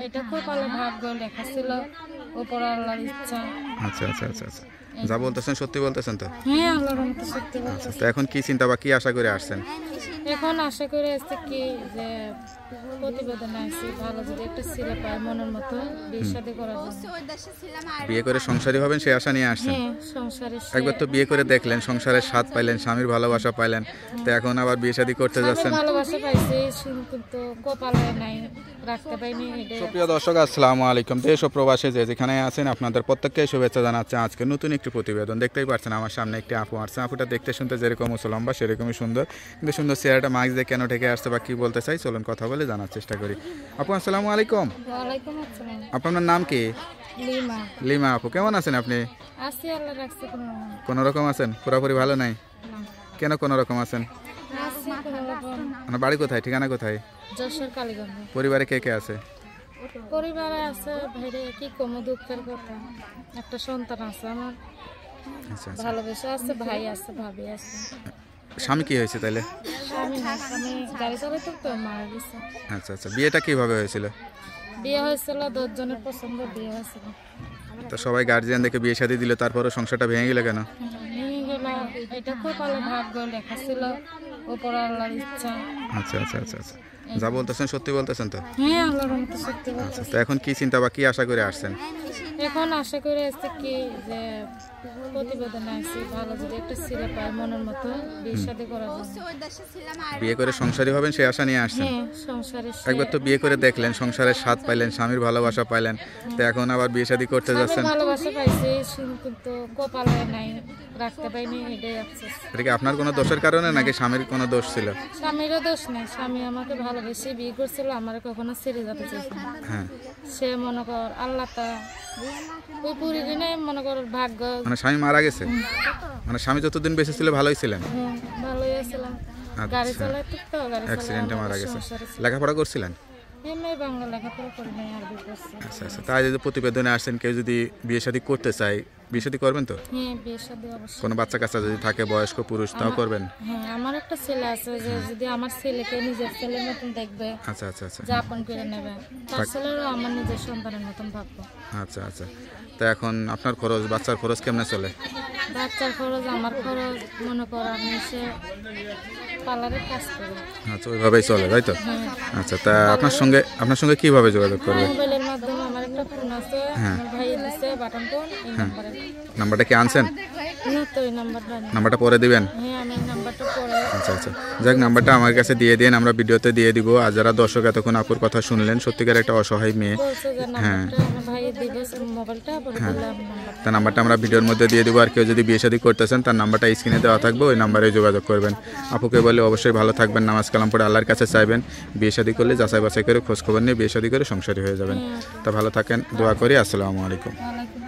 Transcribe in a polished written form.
এটা কপালে ভাগ্য লেখা ছিল, উপর আল্লাহর ইচ্ছা। আচ্ছা আচ্ছা আচ্ছা আচ্ছা, যা বলতেছেন সত্যি বলতেছেন তো? হ্যাঁ, আল্লাহর রহমতে সত্যি আচ্ছা, বলতেছি। তো এখন কি চিন্তা বা কি আশা করে আসছেন? এখন আশা করে আসছে কি যে প্রতিবেদন আসছি, ভালো যদি একটা ছেলে পায় মনের মতো বিয়ে শাদী করার জন্য। বিয়ে করে সংসারী হবেন সেই আশা নিয়ে আসছেন? হ্যাঁ, সংসারে একবার তো বিয়ে করে দেখলেন, সংসারের স্বাদ পাইলেন, স্বামীর ভালোবাসা পাইলেন, তো এখন আবার বিয়ে শাদী করতে যাচ্ছেন। ভালোবাসা পাইছি কিন্তু কপালে নাই, রাখতে পাইনি। সুপ্রিয় দর্শক, আসসালামু আলাইকুম। দেশ ও প্রবাসে যে যেখানে আছেন আপনাদের প্রত্যেককে শুভেচ্ছা জানাচ্ছে। আজকে নতুন একটি প্রতিবেদন দেখতেই পাচ্ছেন, আমার সামনে একটি আপু আসছে। আপুটা দেখতে শুনতে যেরকম লম্বা সেরকমই সুন্দর, কিন্তু সুন্দর চেহারাটা মাস্ক দিয়ে কেন ঠেকে আসছে বা কি বলতে চাই চলুন কথা বলে জানার চেষ্টা করি। আপু আসসালামু আলাইকুম। ওয়ালাইকুম আসসালাম। আপনার নাম কি? লিমা। লিমা আপু, কেমন আছেন আপনি? আছি, আল্লাহ রাখছে। কোনো রকম আছেন? পুরোপুরি ভালো নাই? কেন কোনো রকম আছেন? আছি কোনো রকম। আপনার বাড়ি কোথায়, ঠিকানা কোথায়? যশোর কালীগঞ্জ। পরিবারে কে কে আছে? পরিবারে আছে ভাইরে, কি কম দুঃখের কথা, একটা সন্তান আছে আমার, আচ্ছা আচ্ছা, ভালোবাসা আছে, ভাই আছে, ভাবি আছে। স্বামী কি হয়েছে তাইলে? স্বামী না, আমি গাড়ি চালাইতাম তো, মারা গেছে। আচ্ছা আচ্ছা, বিয়েটা কিভাবে হয়েছিল? বিয়ে হয়েছিল 10 জনের পছন্দ বিয়ে হয়েছিল। তো সবাই গার্জিয়ান দেখে বিয়ে শাদী দিল, তারপরও সংসারটা ভেঙে গেল কেন? নিয়ে গেল, এটা কপালে ভাগ্য লেখা ছিল, উপর আল্লাহর ইচ্ছা। আচ্ছা আচ্ছা আচ্ছা আচ্ছা, যা বলতেছেন সত্যি বলতেছেন তো? হ্যাঁ, আল্লাহর রহমতে সত্যি আচ্ছা, বলতেছি। তো এখন কি চিন্তা বা কি আশা করে আসছেন? এখন আশা করে আসছে কি যে প্রতিবেদন আসছি, ভালো যদি একটা ছেলে পায় মনের মতো বিয়ে শাদী করার জন্য। বিয়ে করে সংসারী হবেন সেই আশা নিয়ে আসছেন? হ্যাঁ, সংসারে একবার তো বিয়ে করে দেখলেন, সংসারের স্বাদ পাইলেন, স্বামীর ভালোবাসা পাইলেন, তো এখন আবার বিয়ে শাদী করতে যাচ্ছেন। ভালোবাসা পাইছি কিন্তু কপালে নাই, রাখতে পাইনি, এটাই আফসোস। এটা কি আপনার কোনো দোষের কারণে নাকি স্বামীর কোনো দোষ ছিল? স্বামীরও দোষ নেই, স্বামী আমাকে ভালোবেসে বিয়ে করছিল, আমার কখনো ছেড়ে যেতে চাইছে না। হ্যাঁ, সে মনে কর আল্লাহ তা ওই পুরী দিনে মনে কর ভাগ্য। মানে স্বামী মারা গেছে? মানে স্বামী যতদিন বেঁচে ছিল ভালোই ছিলেন? হ্যাঁ, ভালোই আসছিলাম। গাড়ি চালাইতে তো, গাড়ি অ্যাক্সিডেন্টে মারা গেছে। লেখাপড়া করছিলেন? এমনি বাংলা লেখাপড়া করি নাই, আরবি করছি। আচ্ছা আচ্ছা, তাই যদি প্রতিবেদনে আসছেন, কেউ যদি বিয়ে শাদী করতে চায়, বিয়ে শাদী করবেন তো? হ্যাঁ, বিয়ে শাদী অবশ্যই। কোনো বাচ্চা কাচ্চা যদি থাকে, বয়স্ক পুরুষ, তাও করবেন? হ্যাঁ, আমার একটা ছেলে আছে যে যদি আমার ছেলেকে নিজের ছেলের মতন দেখবে, আচ্ছা আচ্ছা আচ্ছা যাপন করে নেবে, তার ছেলেরও আমার নিজের সন্তানের মতন ভাববো। আচ্ছা আচ্ছা, তো এখন আপনার খরচ, বাচ্চার খরচ কেমনে চলে? বাচ্চার খরচ, আমার খরচ, মনে করো আমি সে পার্লারের কাজ করি। আচ্ছা, ওইভাবেই চলে তাই তো? আচ্ছা, তা আপনার সঙ্গে কিভাবে যোগাযোগ করবে? মোবাইলের মাধ্যমে আমার একটা ফোন আছে, হ্যাঁ। আমার ভাই দিছে বাটন ফোন, এই নাম্বারে। নাম্বারটা কি আনছেন? না তো, এই নাম্বারটা নেই। নাম্বারটা পরে দিবেন? হ্যাঁ, আমি এই নাম্বারটা পরে আচ্ছা আচ্ছা, যাক, নাম্বারটা আমার কাছে দিয়ে দিন, আমরা ভিডিওতে দিয়ে দিব। আর যারা দর্শক এতক্ষণ আপুর কথা শুনলেন, সত্যিকার একটা অসহায় মেয়ে, বলছে যে নাম্বারটা আমার ভাই দিবে, মোবাইলটা পরে দিলাম নাম্বারটা। তা নাম্বারটা আমরা ভিডিওর মধ্যে দিয়ে দিব। আর কেউ যদি বিয়ে শাদী করতেছেন, তার নাম্বারটা স্ক্রিনে দেওয়া থাকবে, ওই নাম্বারে যোগাযোগ করবেন। আপুকে বলে অবশ্যই ভালো থাকবেন, নামাজ কালাম পড়ে আল্লাহর কাছে চাইবেন। বিয়ে শাদী করলে যাচাই বাছাই করে খোঁজ খবর নিয়ে বিয়ে শাদী করে সংসারী হয়ে যাবেন। তা ভালো থাকেন, দোয়া করি। আসসালামু আলাইকুম। ওয়ালাইকুম